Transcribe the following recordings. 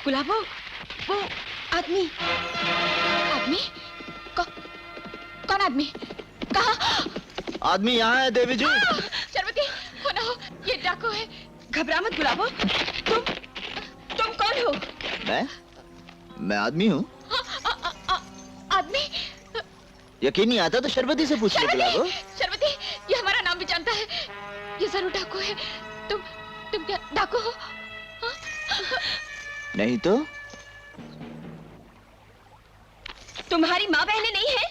गुलाबो, वो आदमी आदमी? कौन आदमी? कहाँ? आदमी यहाँ है देवी जी। शर्वती, हो ना हो, ये डाकू है। घबरा मत गुलाबो। तुम कौन हो? मैं आदमी हूँ। आदमी? यकीन नहीं आता तो शर्वती से पूछ लो गुलाबो। शर्वती, ये हमारा नाम भी जानता है। ये जरूर डाकू है। तुम क्या डाकू हो? नहीं तो? तुम्हारी माँ बहनें नहीं है?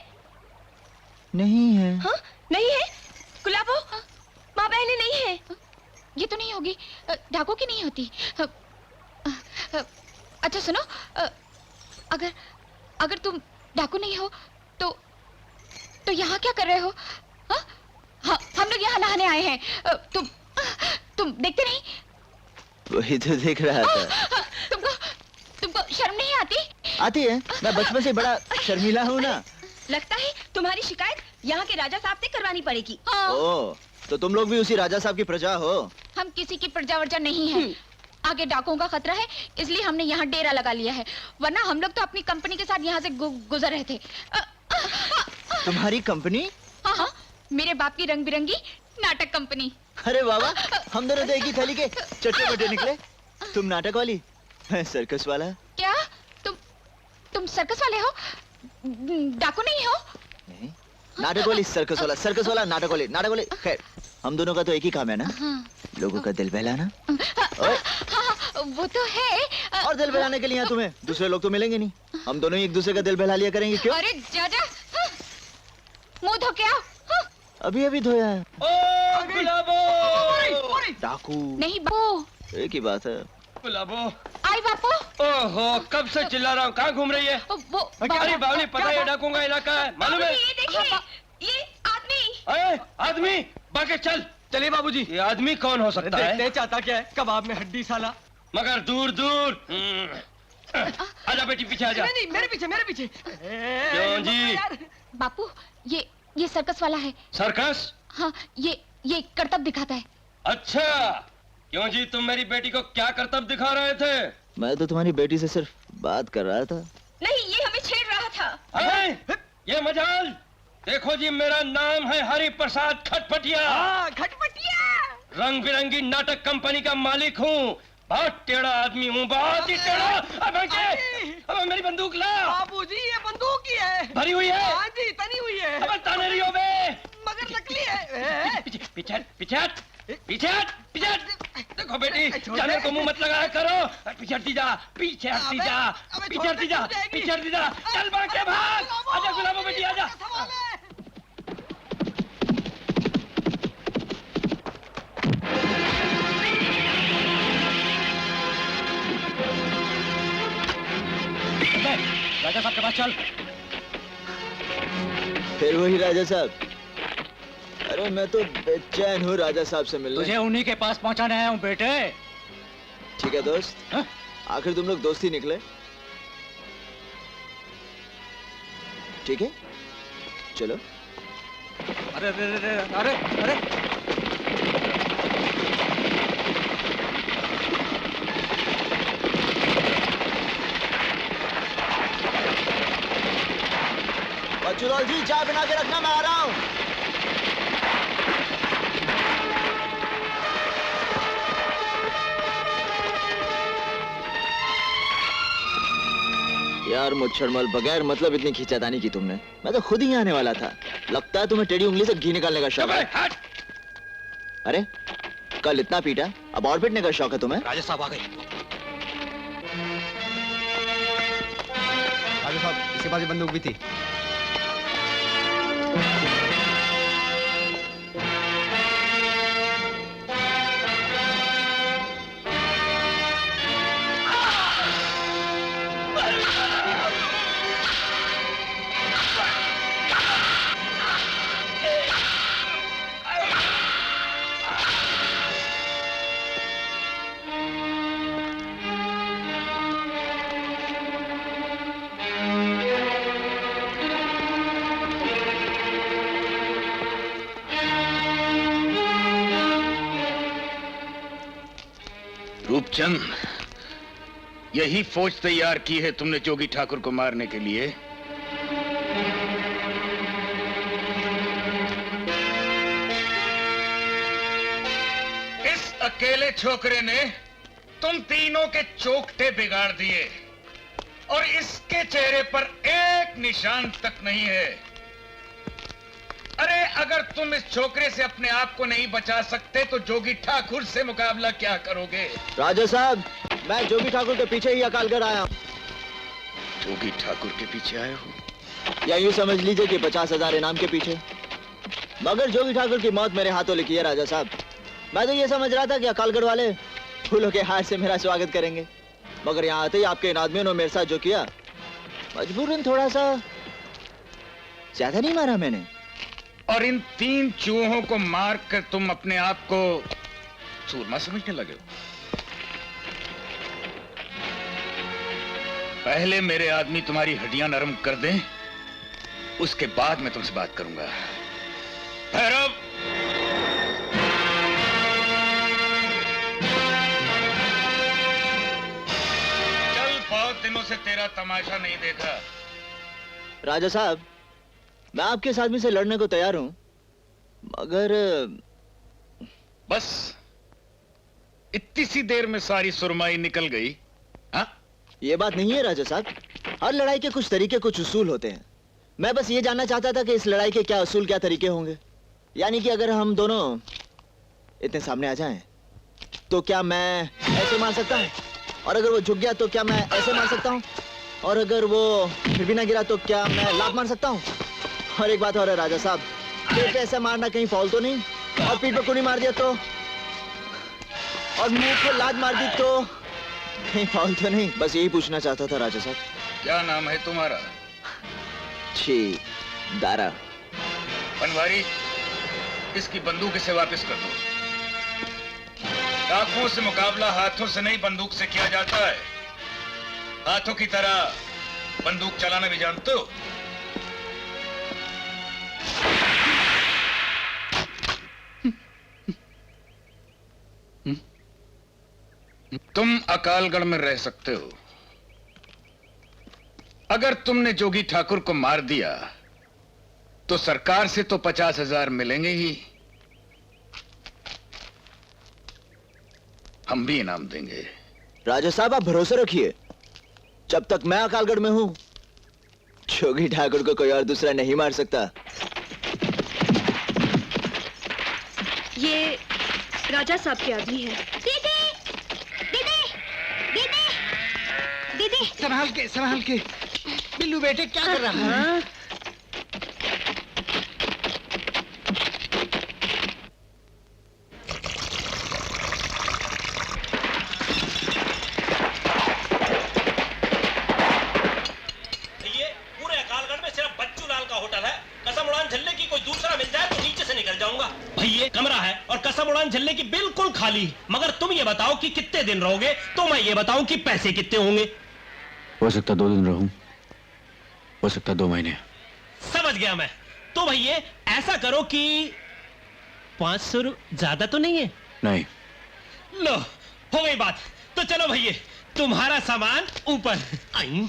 नहीं है। हाँ? नहीं है? गुलाबो, माँ बहनें नहीं है? ये तो नहीं होगी, डाकू की नहीं होती। अच्छा सुनो, अगर तुम डाकू नहीं हो तो यहाँ क्या कर रहे हो? हाँ, हम लोग यहाँ नहाने आए हैं। तुम देखते नहीं? वही तो देख रहा था। तुमको शर्म नहीं आती? आती है, मैं बचपन से बड़ा शर्मीला हूँ ना। लगता है तुम्हारी शिकायत यहाँ के राजा साहब से करवानी पड़ेगी। ओह, तो तुम लोग भी उसी राजा साहब की प्रजा हो? हम किसी की प्रजा वर्जा नहीं है। आगे डाकुओं का खतरा है, इसलिए हमने यहाँ डेरा लगा लिया है, वरना हम लोग तो अपनी कंपनी के साथ यहाँ से गुजर रहे थे। तुम्हारी कंपनी? हाँ, मेरे बाप की रंग बिरंगी नाटक कंपनी। अरे बाबा, हम दोनों तो एक ही थैली के चट्टे बट्टे निकले। तुम नाटक वाली, मैं सर्कस वाला। क्या? तुम सर्कस वाले हो? डाकू नहीं हो? नहीं, नाटक वाली सर्कस वाला नाटक वाली। खैर, हम दोनों का तो एक ही काम है ना। हाँ। लोगों का दिल बहलाना। हाँ, वो तो है। और दिल बहलाने के लिए यहाँ तुम्हें दूसरे लोग तो मिलेंगे नहीं। हम दोनों ही एक दूसरे का दिल बहला लिया करेंगे। क्यों? अरे जा मुंह धो के आओ। अभी धोया है। डाकू नहीं बापू, एक ही बात है। गुलाबो, आई बापू। ओहो, कब से चिल्ला रहा हूँ, कहाँ घूम रही है? अरे बावली, पता है डाकुओं का इलाका है, मालूम है? ये देखिए, ये आदमी। अरे आदमी, बाकी चल। चलिए बाबूजी। ये आदमी कौन हो सकता है? देखते चाहता क्या है, कबाब में हड्डी साला। मगर दूर दूर। आजा बेटी, पीछे आजा। नहीं, मेरे पीछे। क्यों जी? बापू, ये सर्कस वाला है। सर्कस? हाँ, ये करतब दिखाता है। अच्छा, क्यों जी, तुम मेरी बेटी को क्या करतब दिखा रहे थे? मैं तो तुम्हारी बेटी से सिर्फ बात कर रहा था। नहीं, ये हमें छेड़ रहा था। अरे, ये मजाल। देखो जी, मेरा नाम है हरि प्रसाद खटपटिया। खटपटिया। रंग बिरंगी नाटक कंपनी का मालिक हूँ। बहुत टेढ़ा आदमी हूँ, बहुत ही टेढ़ा। अब मेरी बंदूक ला। बाबूजी, ये बंदूक ही है। भरी हुई है? हाँ जी, तनी हुई है। अब ताने रही हो बे। मगर नकली है। पीछे हट। देखो बेटी, जानवर को मुंह मत लगाया करो। पीछे हटती जा। चल भाग के भाग। आजा गुलाबो बेटी, आजा। राजा साहब के पास चल। फिर वही राजा साहब? अरे मैं तो बेचैन हूँ राजा साहब से मिलने। तुझे उन्हीं के पास पहुंचाने आया हूँ बेटे। ठीक है दोस्त, आखिर तुम लोग दोस्ती निकले। ठीक है, चलो। अरे बच्चूलाल जी, चाय बना के रखना, मैं आ रहा हूँ। यार मुच्छरमल, बगैर मतलब इतनी खींचातानी की तुमने। मैं तो खुद ही आने वाला था। लगता है तुम्हें टेढ़ी उंगली से घी निकालने का शौक है। अरे कल इतना पीटा, अब और पीटने का शौक है तुम्हें? राजा साहब आ गए। राजा साहब, इसके पास ये बंदूक भी थी। रूपचंद, यही फौज तैयार की है तुमने जोगी ठाकुर को मारने के लिए? इस अकेले छोकरे ने तुम तीनों के चोखटे बिगाड़ दिए और इसके चेहरे पर एक निशान तक नहीं है। अरे अगर तुम इस छोकरे से अपने आप को नहीं बचा सकते तो जोगी ठाकुर से मुकाबला क्या करोगे? राजा साहब, मैं जोगी ठाकुर के पीछे ही अकालगढ़ आया हूं। जोगी ठाकुर के पीछे आए हो? या यूं समझ लीजिए कि 50,000 इनाम के पीछे। मगर जोगी ठाकुर की मौत मेरे हाथों लिखी है राजा साहब। मैं तो ये समझ रहा था कि अकालगढ़ वाले फूलों के हार से मेरा स्वागत करेंगे, मगर यहाँ आते ही आपके इन आदमियों ने मेरे साथ जो किया, मजबूरन थोड़ा सा ज्यादा नहीं मारा मैंने। और इन 3 चूहों को मार कर तुम अपने आप को सूरमा समझने लगे हो? पहले मेरे आदमी तुम्हारी हड्डियां नरम कर दें, उसके बाद मैं तुमसे बात करूंगा। भैरव, चल, बहुत दिनों से तेरा तमाशा नहीं देखा। राजा साहब, मैं आपके इस आदमी से लड़ने को तैयार हूं, मगर बस इतनी सी देर में सारी सुरमाई निकल गई? हाँ? ये बात नहीं है राजा साहब। हर लड़ाई के कुछ तरीके, कुछ उसूल होते हैं। मैं बस ये जानना चाहता था कि इस लड़ाई के क्या उसूल, क्या तरीके होंगे। यानी कि अगर हम दोनों इतने सामने आ जाएं, तो क्या मैं ऐसे मार सकता हूं? और अगर वो झुक गया तो क्या मैं ऐसे मार सकता हूं? और अगर वो फिर भी ना गिरा तो क्या मैं लात मार सकता हूं? और एक बात और है राजा साहब, पेट पे ऐसे मारना कहीं फॉल तो नहीं? और पीठ पे कुनी मार दिया तो? और मुंह पे लात मार दी तो कहीं फॉल तो नहीं? बस यही पूछना चाहता था राजा साहब। क्या नाम है तुम्हारा? छी, दारा। बनवारी, इसकी बंदूक इसे वापस कर दो। आंखों से मुकाबला हाथों से नहीं, बंदूक से किया जाता है। हाथों की तरह बंदूक चलाना भी जानते हो? तुम अकालगढ़ में रह सकते हो। अगर तुमने जोगी ठाकुर को मार दिया तो सरकार से तो 50,000 मिलेंगे ही, हम भी इनाम देंगे। राजा साहब, आप भरोसा रखिए, जब तक मैं अकालगढ़ में हूं, जोगी ठाकुर को कोई और दूसरा नहीं मार सकता। ये राजा साहब के आदमी है। दीदी, दीदी, दीदी, दीदी। संभाल के। बिल्लू बेटे, क्या कर रहा है? पूरे अकालगढ़ में सिर्फ बच्चू लाल का होटल है। कसम उड़ान झल्ले की कोई दूसरा मिल जाए तो नीचे से निकल जाऊंगा। भाई ये कमरा है और कसम उड़ान झल्ले की बिल्कुल खाली। मगर तुम ये बताओ कि कितने दिन रहोगे, तो मैं ये बताऊं कि पैसे कितने होंगे। हो सकता 2 दिन रहूं, हो सकता 2 महीने। समझ गया मैं। तो भैया ऐसा करो कि 500 ज्यादा तो नहीं है? नहीं। लो, हो गई बात। तो चलो भैया, तुम्हारा सामान ऊपर। आई,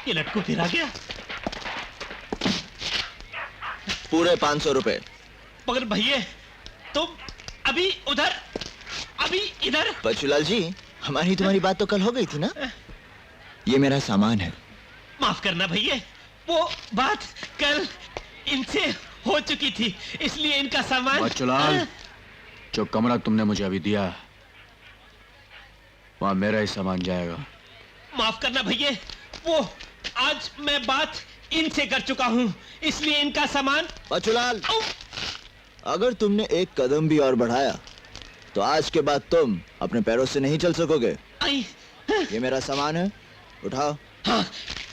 ये लटकू फिर आ गया। पूरे 500 रुपए। मगर भैया तुम अभी उधर, अभी इधर। बच्चूलाल जी, हमारी तुम्हारी बात तो कल हो गई थी ना? ये मेरा सामान है। माफ करना भैया, वो बात कल इनसे हो चुकी थी, इसलिए इनका सामान। बच्चूलाल, जो कमरा तुमने मुझे अभी दिया, वहां मेरा ही सामान जाएगा। माफ करना भैया, वो आज मैं बात इनसे कर चुका हूं, इसलिए इनका सामान। बच्चूलाल, अगर तुमने एक कदम भी और बढ़ाया तो आज के बाद तुम अपने पैरों से नहीं चल सकोगे। आई, ये मेरा सामान है, उठाओ। हाँ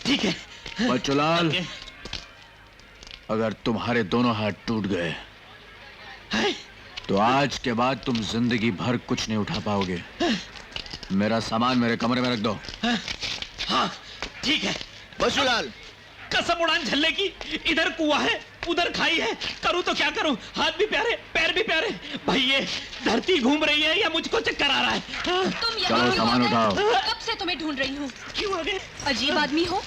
ठीक है। बच्चूलाल, अगर तुम्हारे दोनों हाथ टूट गए तो आज के बाद तुम जिंदगी भर कुछ नहीं उठा पाओगे। मेरा सामान मेरे कमरे में रख दो। हाँ ठीक है। बच्चूलाल, कसम उड़ान झल्ले की, इधर कुआं है, उधर खाई है, करूं तो क्या करूं? हाथ भी प्यारे, पैर भी प्यारे। भाई ये धरती घूम रही है या मुझको चक्कर आ रहा है? तुम चलो यहाँ सामान उठाओ। कब से तुम्हें ढूंढ रही हूँ। क्यों आ गए? अजीब आदमी हो,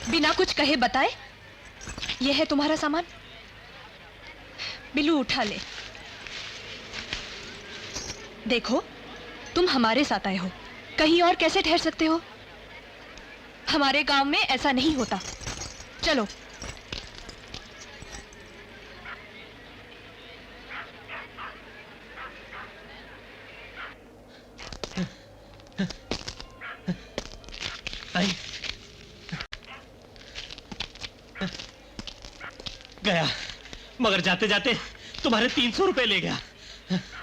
बिना कुछ कहे बताए। यह है तुम्हारा सामान। बिल्लू उठा ले। देखो, तुम हमारे साथ आए हो, कहीं और कैसे ठहर सकते हो? हमारे गांव में ऐसा नहीं होता। चलो। आई। गया, मगर जाते जाते तुम्हारे 300 रुपए ले गया।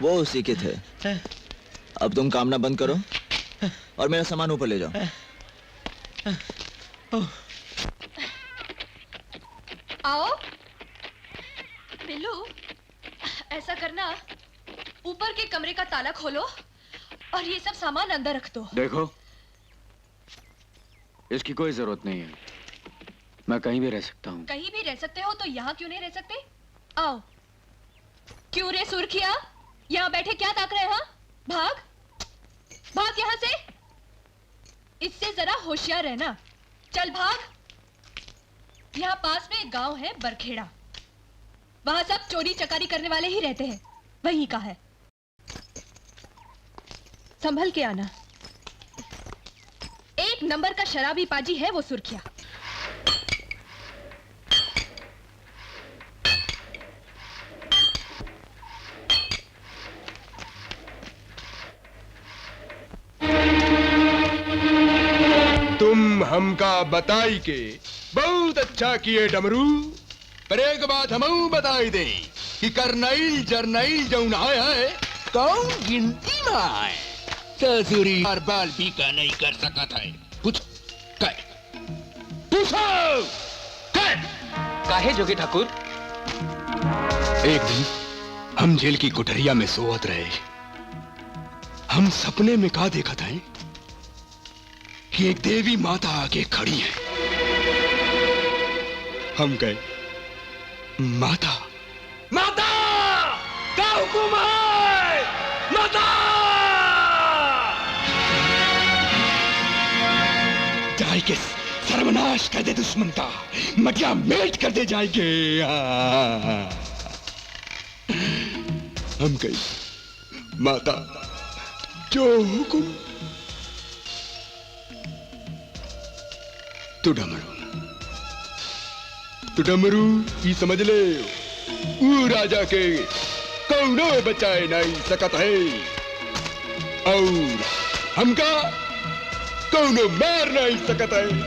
वो उसी के थे। अब तुम कामना बंद करो और मेरा सामान ऊपर ले जाओ। आओ। बिल्लू, ऐसा करना, ऊपर के कमरे का ताला खोलो और ये सब सामान अंदर रख दो। देखो, इसकी कोई जरूरत नहीं है। मैं कहीं भी रह सकता हूँ। कहीं भी रह सकते हो तो यहाँ क्यों नहीं रह सकते? आओ। क्यों रे सुर्खिया, यहाँ बैठे क्या ताक रहे हैं? भाग भाग यहाँ से। इससे जरा होशियार रहना। चल भाग। यहाँ पास में एक गांव है बरखेड़ा, वहां सब चोरी चकारी करने वाले ही रहते हैं, वहीं का है। संभल के आना। एक नंबर का शराबी पाजी है वो सुर्खिया। तुम हमका बताई के बहुत अच्छा किए डमरू, पर एक बात हमऊ बताई दे कि करनैल जरनैल जौन है कौन गिनती में है। ससुरी हर बाल भी का नहीं कर सकत है। पूछो काहे जोगी ठाकुर? एक दिन हम जेल की कोठरिया में सोवत रहे। हम सपने में का देखा था कि एक देवी माता आके खड़ी है। हम गए, माता माता का हुकुम है, माता। जाए के सर्वनाश कर दे दुश्मन का, मटिया मेट कर दे जाएंगे। हम गए, माता जो हुकुम। तू डमरू ही समझ ले, वो राजा के कौनो बचाए नहीं सकत है और हमका कौनो मार नहीं सकत है।